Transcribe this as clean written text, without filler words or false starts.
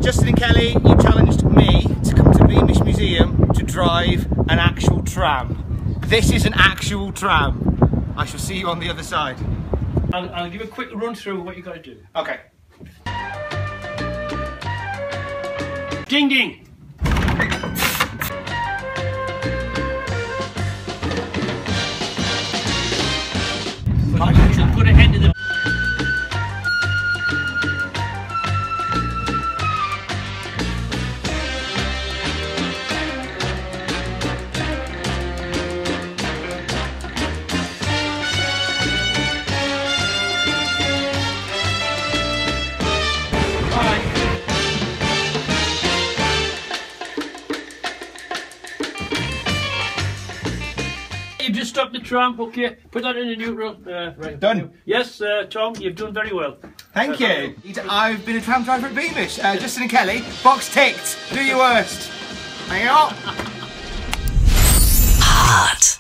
Justin and Kelly, you challenged me to come to Beamish Museum to drive an actual tram. This is an actual tram. I shall see you on the other side. I'll give a quick run through what you got to do. Okay. Ding ding! Put a head to the... You've just stopped the tram, okay? Put that in the neutral. Right. Done. Yes, Tom, you've done very well. Thank you. I've been a tram driver at Beamish. Justin and Kelly, box ticked. Do your worst. Hang on. Hot.